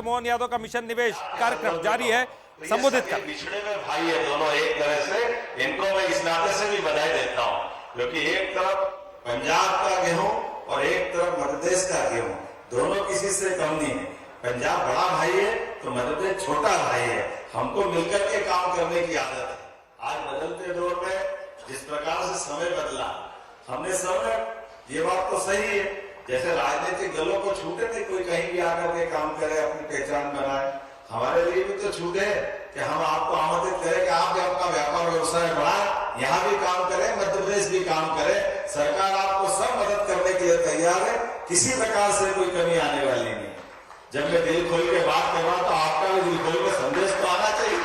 मोहन यादव का मिशन निवेश कार्यक्रम जारी है, संबोधित कर। पिछड़े में भाई है दोनों, एक तरह से इनको मैं इस नाते से भी बधाई देता हूँ, क्योंकि एक तरफ पंजाब का गेहूं और एक तरफ मध्य प्रदेश का गेहूं, दोनों किसी से कम नहीं है। पंजाब बड़ा भाई है तो मध्य प्रदेश छोटा भाई है। हमको मिलकर के काम करने की आदत है। आज बदलते दौर में जिस प्रकार से समय बदला, हमने सब ये बात तो सही है, जैसे राजनीतिक दलों को छूटे थे कोई कहीं भी आकर के काम करे, अपनी पहचान बनाए, हमारे लिए भी तो छूट है कि हम आपको आमंत्रित करें कि आप भी अपना व्यापार व्यवसाय बढ़ाएं, यहाँ भी काम करें, मध्य प्रदेश भी काम करे। सरकार आपको सब मदद करने के लिए तैयार है, किसी प्रकार से कोई कमी आने वाली नहीं। जब मैं दिल खोल के बात कर रहा हूं तो आपका भी दिल खोल के संदेश तो आना चाहिए।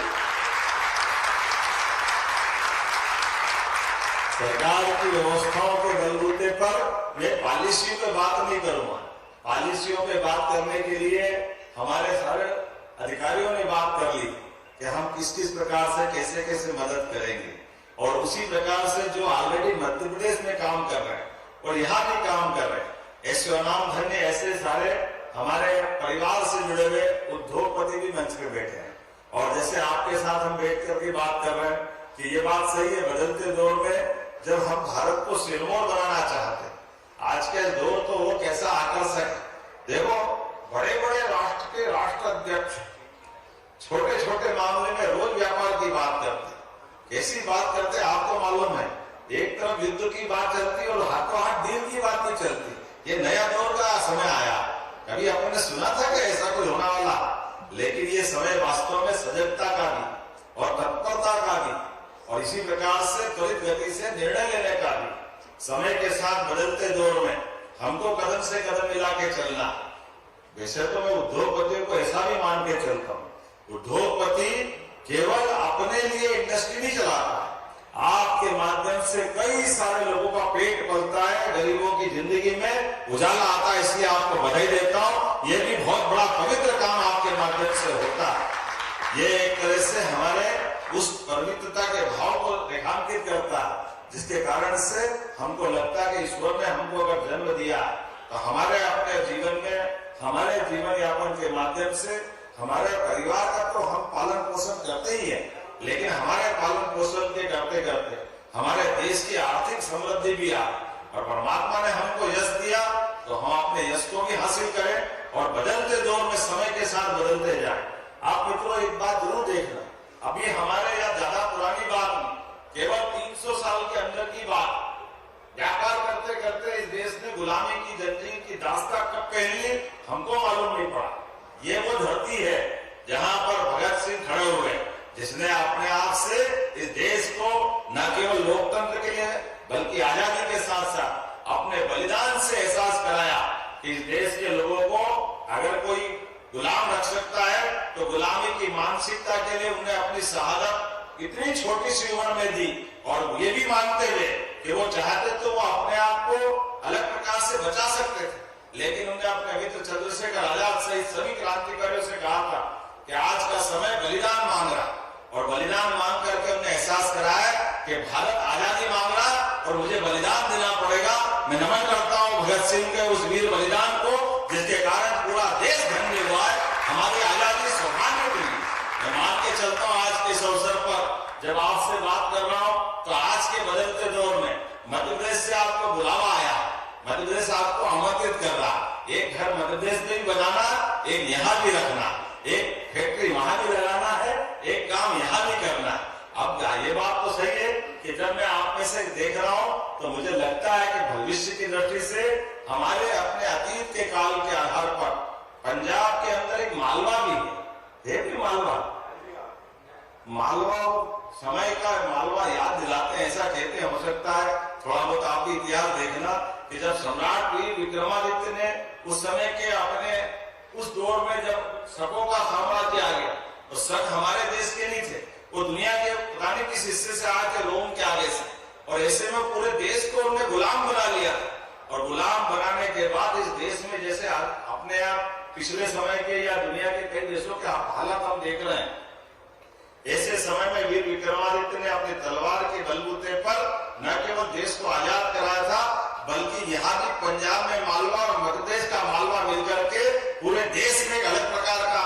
सरकार की व्यवस्थाओं के बलबूते पर मैं पॉलिसियों पे बात नहीं करूंगा। पॉलिसियों पे बात करने के लिए हमारे सारे अधिकारियों ने बात कर ली कि हम किस किस प्रकार से कैसे कैसे मदद करेंगे, और उसी प्रकार से जो ऑलरेडी मध्य प्रदेश में काम कर रहे हैं और यहाँ भी काम कर रहे हैं, ऐसे अनाम धन्य ऐसे सारे हमारे परिवार से जुड़े हुए उद्योगपति भी मंच पे बैठे हैं। और जैसे आपके साथ हम बैठ करके बात कर रहे हैं कि ये बात सही है, बदलते दौर में जब हम भारत को सिरमौर बनाना चाहते हैं, आज के दौर तो वो कैसा आकर्षक है। देखो, बड़े बड़े राष्ट्र के राष्ट्राध्यक्ष छोटे छोटे मामले में रोज व्यापार की बात करते, कैसी बात करते आपको मालूम है। एक तरफ युद्ध की बात चलती और हाथों हाथ डील की बात नहीं चलती। ये नया दौर का समय आया, कभी आपने सुना था कि ऐसा कोई होने वाला, लेकिन ये समय वास्तव में सजगता का भी और तत्परता का भी और इसी प्रकार से त्वरित गति से निर्णय लेने का भी। समय के साथ बदलते दौर में हमको कदम से कदम मिला के चलना। वैसे तो मैं उद्योगपतियों को ऐसा भी मान के चलता हूँ, उद्योगपति केवल अपने लिए इंडस्ट्री नहीं चलाता, आपके माध्यम से कई सारे लोगों का पेट पलता है, गरीबों की जिंदगी में उजाला आता है। इसलिए आपको बधाई देता हूँ, ये भी बहुत बड़ा पवित्र काम आपके माध्यम से होता है। ये एक तरह से हमारे उस पवित्रता के भाव को रेखांकित करता है, जिसके कारण से हमको लगता है कि ईश्वर ने हमको अगर जन्म दिया तो हमारे अपने जीवन में, हमारे जीवन यापन के माध्यम से हमारे परिवार का तो हम पालन पोषण करते ही है, लेकिन हमारे पालन पोषण के करते करते हमारे देश की आर्थिक समृद्धि भी आ, और परमात्मा ने हमको यश दिया तो हम अपने यश को भी हासिल करें और बदलते दौर में समय के साथ बदलते जाए। आप मित्रों एक बात जरूर देखना, अभी हमारे यहाँ ज्यादा पुरानी बात नहीं, केवल 300 साल के अंदर की बात। व्यापार करते करते इस देश ने गुलामी की जंजीर की दास्तां कब पहन ली हमको मालूम नहीं पड़ा। ये वो धरती है जहाँ पर भगत सिंह खड़े हुए, जिसने अपने आप से इस देश को न केवल लोकतंत्र के लिए बल्कि आजादी के साथ साथ अपने बलिदान से एहसास कराया कि इस देश के लोगों को अगर कोई गुलाम रख सकता है तो गुलामी की मानसिकता के लिए उन्हें अपनी शहादत इतनी छोटी सी उम्र में दी, और ये भी मानते हुए कि वो चाहते तो वो अपने आप को अलग प्रकार से बचा सकते थे, लेकिन उन्हें अपने मित्र चंद्रशेखर आजाद सहित सभी क्रांतिकारियों से कहा था कि आज का समय बलिदान मांग रहा, और बलिदान मांग करके उन्हें एहसास कराया कि भारत आजादी मांग रहा और मुझे बलिदान देना पड़ेगा। मैं नमन करता हूँ भगत सिंह के उस वीर बलिदान को, जिसके कारण पूरा देश धन्य हुआ है, हमारी आजादी सौभाग्य मिली। मैं मान के चलता हूँ आज के इस अवसर पर जब आपसे बात कर रहा हूँ तो आज के बदलते दौर में मध्य प्रदेश से आपको बुलावा आया, मध्य प्रदेश आपको आमंत्रित कर रहा, एक घर मध्य प्रदेश में भी बनाना, एक यहाँ भी रखना, एक फैक्ट्री वहां भी लगाना है, एक काम यहाँ भी करना। अब ये बात तो सही है कि जब मैं आप में से देख रहा हूँ तो मुझे लगता है कि भविष्य की दृष्टि से हमारे अपने अतीत के काल के आधार पर पंजाब के अंदर एक मालवा भी है भी मालवा समय का मालवा याद दिलाते हैं, ऐसा कहते हैं। हो सकता है थोड़ा बहुत आप भी इतिहास देखना कि जब सम्राट वीर विक्रमादित्य ने उस समय के अपने उस दौर में जब शकों का साम्राज्य आ गया, तो शक हमारे देश के नहीं थे, वो दुनिया के पता नहीं किस हिस्से से आए थे, रोम के आगे से, और ऐसे में पूरे देश को उन्होंने गुलाम बना लिया। और गुलाम बनाने के बाद इस देश में जैसे अपने आप पिछले समय के या दुनिया के कई देशों के हालात हम देख रहे हैं, ऐसे समय में वीर विक्रमादित्य ने अपनी तलवार के बलबूते पर न केवल देश को आजाद कराया था, बल्कि यहाँ भी पंजाब में मालवा और मध्य प्रदेश का मालवा मिलकर के पूरे देश में एक अलग प्रकार का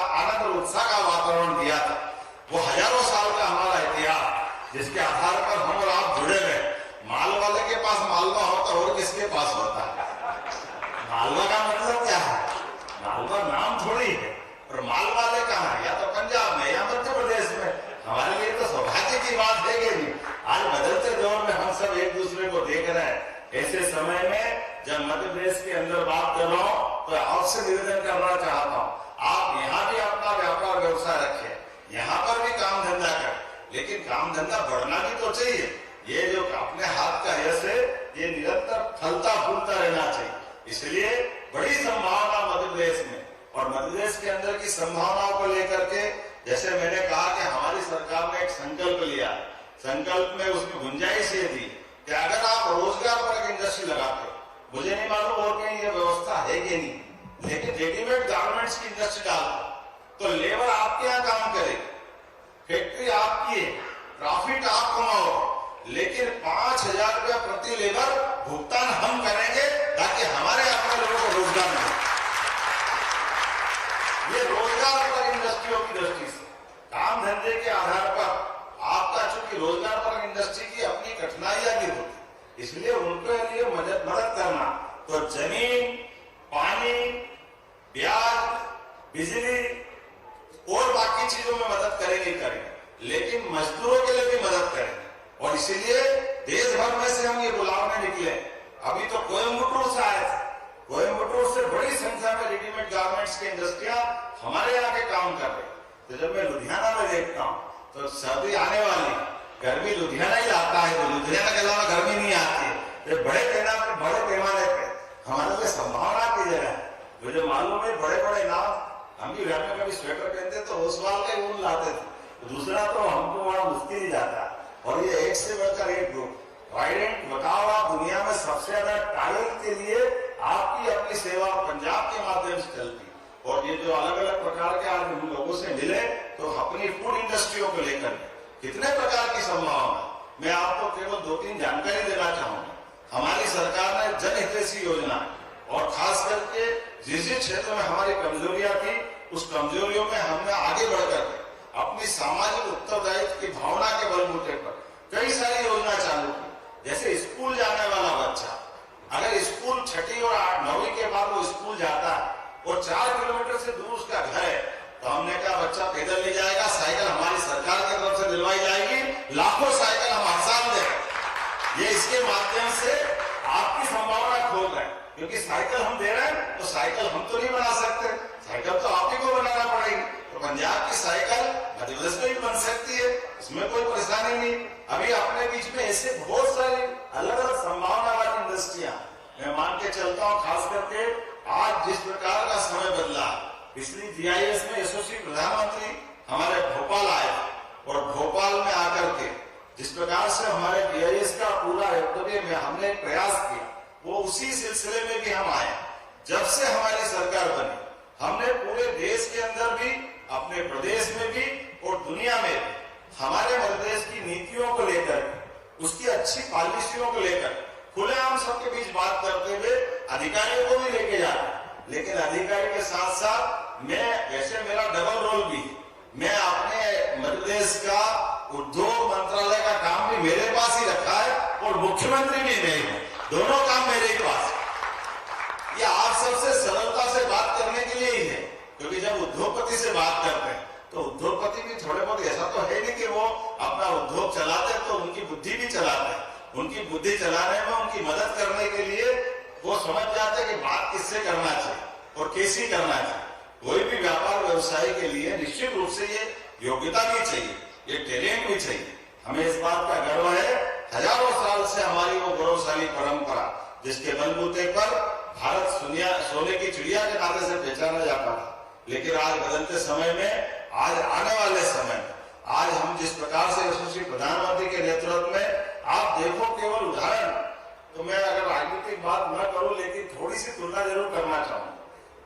लेकिन काम धंधा बढ़ना भी तो चाहिए। ये जो अपने हाथ का यश है ये निरंतर फलता फूलता रहना चाहिए। इसलिए बड़ी संभावना मध्य प्रदेश में, और मध्य प्रदेश के अंदर की संभावनाओं को लेकर के जैसे मैंने कहा कि हमारी सरकार ने एक संकल्प लिया, संकल्प में उसमें गुंजाइश ये थी कि अगर आप रोजगार पर एक इंडस्ट्री लगाते, मुझे नहीं मालूम और कहीं ये व्यवस्था है कि नहीं, लेकिन रेडीमेड गारमेंट्स की इंडस्ट्री डालते तो लेबर आपके यहाँ काम करेगी, फैक्ट्री आपकी है, प्रॉफिट आप कमाओ, लेकिन 5,000 रुपया प्रति लेबर भुगतान हम करेंगे ताकि हमारे अपने लोगों को रोजगार मिले। ये रोजगार पर इंडस्ट्रियों की दृष्टि से काम धंधे के आधार पर आपका चूंकि रोजगार पर इंडस्ट्री की अपनी कठिनाइयां भी होती, इसलिए उनके लिए मदद करना, तो जमीन, पानी, ब्याज, बिजली और बाकी चीजों में मदद करेंगे, लेकिन मजदूरों के लिए भी मदद करेंगे। और इसीलिए देश भर में से हम ये बुलावने निकले। अभी तो कोयम्बटूर से आए थे, कोयम्बटूर से बड़ी संख्या में रेडीमेड गारमेंट्स की इंडस्ट्रियां हमारे यहाँ के काम कर रही। तो जब मैं लुधियाना में देखता हूँ तो सर्दी आने वाली, गर्मी लुधियाना ही आता है, तो लुधियाना के अलावा गर्मी नहीं आती है। तो बड़े पैमाने पे हमारे लिए संभावना की जगह है। मुझे मालूम है बड़े बड़े नाम, हम भी घर में कभी स्वेटर पहनते तो ओसवाल का ऊन लाते थे, दूसरा तो हमको वहां मुश्किल ही जाता। और ये एक से बढ़कर एक ग्रुप ट्राइडेंट बताओ, आप दुनिया में सबसे ज्यादा टाइल के लिए आपकी अपनी सेवा पंजाब के माध्यम से चलती। और ये जो अलग अलग प्रकार के आज हम लोगों से मिले तो अपनी फूड इंडस्ट्रियों को लेकर कितने प्रकार की संभावना, मैं आपको केवल 2-3 जानकारी देना चाहूंगा। हमारी सरकार ने जन हितैषी योजना और खास करके जिस क्षेत्र में हमारी कमजोरियां थी उस कमजोरियों में हमने आगे बढ़कर अपनी सामाजिक उत्तरदायित्व की भावना के बलबूते पर कई सारी योजना चालू की। जैसे स्कूल जाने वाला बच्चा अगर स्कूल 6ठी और 9वीं के बाद वो स्कूल जाता है और 4 किलोमीटर से दूर उसका घर है, तो हमने कहा बच्चा पैदल नहीं जाएगा, साइकिल हमारी सरकार की तरफ से दिलवाई जाएगी, लाखों साइकिल हम हर साल दें। ये इसके माध्यम से आपकी संभावना खोल रहे हैं, क्योंकि साइकिल हम दे रहे हैं तो साइकिल हम तो नहीं बना सकते, साइकिल तो आप ही को बनाना पड़ेगी। तो पंजाब की साइकिल मध्य प्रदेश में भी बन सकती है, इसमें कोई परेशानी नहीं। अभी अपने बीच में ऐसे बहुत सारी अलग अलग संभावना वाली इंडस्ट्रियां मैं मान के चलता हूँ। खास करके आज जिस प्रकार का समय बदला, पिछली जीआईएस में यशस्वी प्रधानमंत्री हमारे भोपाल आए और भोपाल में आकर के जिस प्रकार से हमारे जीआईएस का पूरा वक्तव्य में हमने प्रयास किया, वो उसी सिलसिले में भी हम आए। जब से हमारी सरकार बनी हमने पूरे देश के अंदर भी, अपने प्रदेश में भी और दुनिया में भी हमारे मध्य प्रदेश की नीतियों को लेकर, उसकी अच्छी पॉलिसियों को लेकर खुलेआम सबके बीच बात करते हुए अधिकारियों को भी लेके जाते। लेकिन अधिकारी के साथ साथ मैं, वैसे मेरा डबल रोल भी, मैं अपने मध्य प्रदेश का उद्योग मंत्रालय का काम भी मेरे पास ही रखा है और मुख्यमंत्री भी मैं हूं, दोनों काम मेरे ही पास। ये आप सबसे सरलता से बात करने के लिए ही है, क्योंकि जब उद्योगपति से बात करते हैं तो उद्योगपति भी थोड़े बहुत, ऐसा तो है नहीं कि वो अपना उद्योग चलाते हैं, तो उनकी बुद्धि भी चलाते हैं। उनकी बुद्धि चलाने में उनकी मदद करने के लिए वो समझ जाते हैं कि बात किससे करना चाहिए और कैसी करना चाहिए। कोई भी व्यापार व्यवसाय के लिए निश्चित रूप से ये योग्यता भी चाहिए, ये टैलेंट भी चाहिए। हमें इस बात का गर्व है, हजारों साल से हमारी वो गौरवशाली परंपरा जिसके बलबूते पर भारत सोने की चिड़िया के नाते से पहचाना जाता था, लेकिन आज बदलते समय में, आज आने वाले समय में, आज हम जिस प्रकार से यशस्वी प्रधानमंत्री के नेतृत्व में, आप देखो केवल उदाहरण, तो मैं अगर राजनीतिक बात न करूं लेकिन थोड़ी सी तुलना जरूर करना चाहूंगा।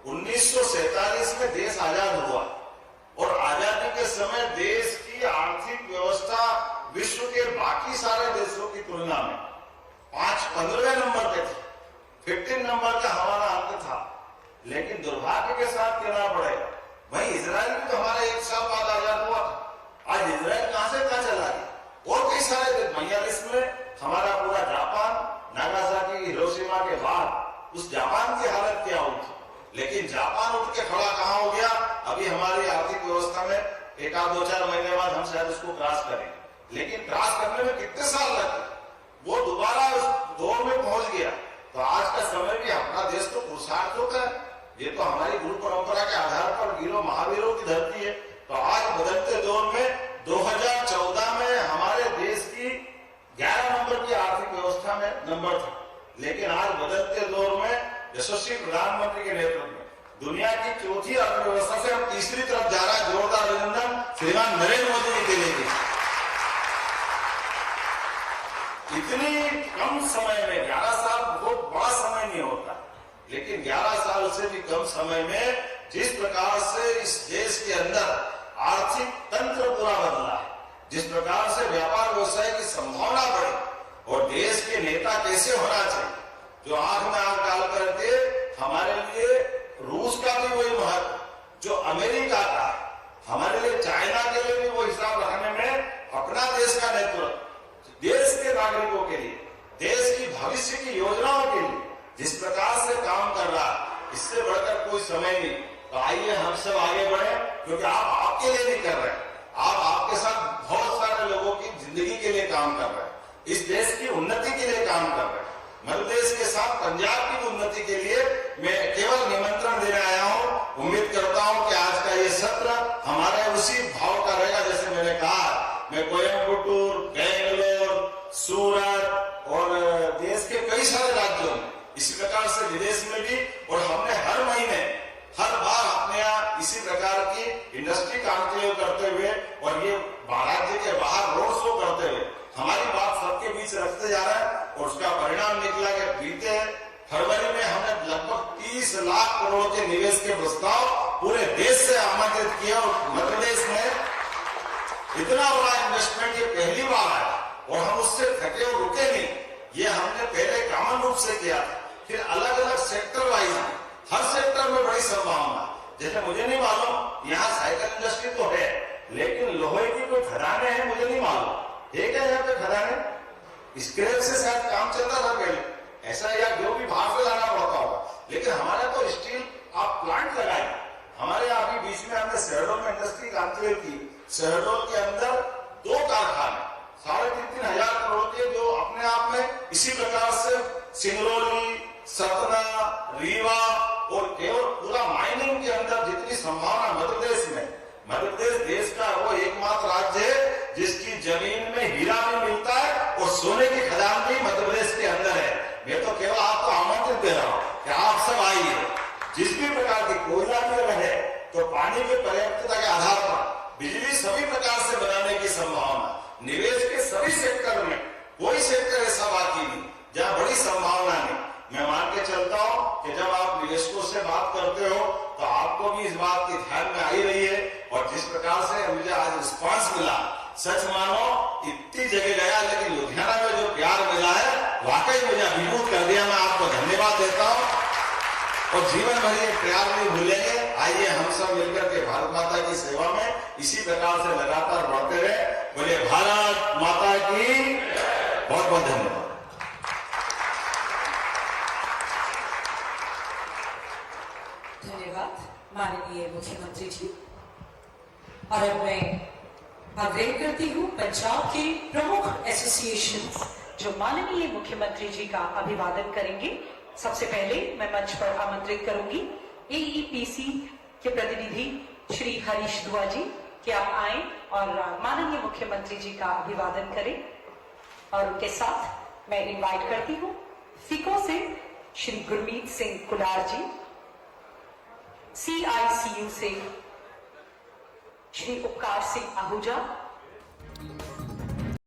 1947 में देश आजाद हुआ और आजादी के समय देश की आर्थिक व्यवस्था विश्व के बाकी सारे देशों की तुलना में 15वें नंबर पे थी, 15 नंबर का हमारा अंक था। लेकिन दुर्भाग्य के साथ कहना पड़ेगा, वहीं इजराइल भी तो हमारा 1 साल बाद आजाद हुआ था। आज इजराइल कहां से कहां चला गया, और कई सारे 42 में हमारा पूरा जापान, नागासाकी, हिरोशिमा के बाद उस जापान की हालत क्या हुई थी, लेकिन जापान उठ के खड़ा कहां हो गया। अभी हमारी आर्थिक व्यवस्था में 1-2-4 महीने बाद हम शायद उसको क्रॉस करें, लेकिन क्रॉस करने में कितने साल लगे, वो दोबारा उस दौर में पहुंच गया। तो आज का समय भी अपना देश तो पुरुषार्थों का है, ये तो हमारी गुरु परंपरा के आधार पर वीरों महावीरों की धरती है। तो आज बदलते दौर में 2014 में 11 नंबर की आर्थिक व्यवस्था में नंबर था, लेकिन आज बदलते दौर में यशस्वी प्रधानमंत्री के नेतृत्व में दुनिया की चौथी अर्थव्यवस्था से हम तीसरी तरफ जा रहा है। जोरदार अभिनंदन श्रीमान नरेंद्र मोदी जी के लिए। इतनी कम समय में 11 साल बहुत बड़ा समय नहीं होता, लेकिन 11 साल से भी कम समय में जिस प्रकार से इस देश के अंदर आर्थिक तंत्र पूरा बदला है, जिस प्रकार से व्यापार व्यवसाय की संभावना बढ़ी और देश के नेता कैसे होना चाहिए, जो आंख में आंख डाल करके हमारे लिए रूस का भी वही महत्व, जो अमेरिका का, हमारे लिए चाइना के लिए भी वो हिसाब रखने में अपना देश का नेतृत्व, देश के नागरिकों के लिए, देश की भविष्य की योजनाओं के लिए जिस प्रकार से काम कर रहा है, इससे बढ़कर कोई समय नहीं। तो आइए हम सब आगे बढ़े, क्योंकि आप आपके लिए नहीं कर रहे हैं, आप आपके साथ बहुत सारे लोगों की जिंदगी के लिए काम कर रहे हैं, इस देश की उन्नति के लिए काम कर रहे हैं। मध्य प्रदेश के साथ पंजाब की उन्नति के लिए मैं केवल निमंत्रण देने आया हूं। उम्मीद करता हूं कि आज का ये सत्र हमारे उसी भाव का रहेगा। जैसे मैंने कहा, मैं कोयम्बटूर, बेंगलोर, सूरत और देश के कई सारे राज्यों में, इसी प्रकार से विदेश में भी, और हमने हर महीने हर बार अपने यहाँ इसी प्रकार की इंडस्ट्री कॉन्क्लेव करते हुए और ये राज्य के बाहर रोड शो करते हुए हमारी बात सबके बीच रखते जा रहे हैं। और उसका परिणाम निकला कि बीते फरवरी में हमने लगभग 30 लाख करोड़ के निवेश के प्रस्ताव पूरे देश से आमंत्रित किया और मध्य प्रदेश में इतना बड़ा इन्वेस्टमेंट ये पहली बार आया और हम उससे थके और रुके नहीं। ये हमने पहले कॉमन रूप से किया था, फिर अलग अलग सेक्टर वाइज, हर सेक्टर में बड़ी संभावना। जैसे मुझे नहीं मालूम यहाँ साइकिल इंडस्ट्री तो है, लेकिन लोहे की कोई खदानें हैं मुझे नहीं मालूम है क्या यहाँ पे खदानें? स्क्रैप से शायद काम चलता था पहले, ऐसा या जो भी बाहर से लाना पड़ता होगा, लेकिन हमारे तो स्टील आप प्लांट लगाए। हमारे यहाँ अभी बीच में हमने शहडोल में इंडस्ट्री कॉन्क्लेव की, शहडोल के अंदर 2 कारखाने 3.5 हजार करोड़ के, जो अपने आप में इसी प्रकार से सिंगरौली, सतना, रीवा और केवल पूरा माइनिंग के अंदर जितनी संभावना मध्य प्रदेश में, मध्य प्रदेश देश का वो एकमात्र राज्य है जिसकी जमीन में हीरा भी मिलता है और सोने की खदान भी मध्य प्रदेश के अंदर है। मैं तो केवल आपको आमंत्रित दे रहा हूं कि आप सब आइए, जिस भी प्रकार की कोयला भी रहे तो पानी की पर्याप्तता के आधार पर बिजली सभी प्रकार से बनाने की संभावना, निवेश के सभी सेक्टर में कोई सेक्टर ऐसा बाकी नहीं जहां बड़ी संभावना नहीं। मैं मान के चलता हूं कि जब आप निवेशकों से बात करते हो तो आपको भी इस बात की ध्यान में आई रही है। और जिस प्रकार से मुझे आज रिस्पांस मिला, सच मानो इतनी जगह गया, लेकिन लुधियाना में जो प्यार मिला है वाकई मुझे अभिभूत कर दिया। मैं आपको धन्यवाद देता हूं और जीवन भर ये प्यार नहीं भूलेंगे। आइए हम सब मिलकर के भारत माता की सेवा में इसी प्रकार से लगातार बढ़ते रहे। बोले भारत माता की। बहुत बहुत धन्यवाद। धन्यवाद माननीय मुख्यमंत्री जी। और अब मैं आग्रह करती हूँ पंजाब के प्रमुख एसोसिएशन जो माननीय मुख्यमंत्री जी का अभिवादन करेंगे। सबसे पहले मैं मंच पर आमंत्रित करूंगी AEPC के प्रतिनिधि श्री हरीश दुआ जी कि आप आए और माननीय मुख्यमंत्री जी का अभिवादन करें। और उनके साथ मैं इनवाइट करती हूँ फिको से श्री गुरमीत सिंह कुलार जी, CICU से श्री उपकार सिंह आहूजा,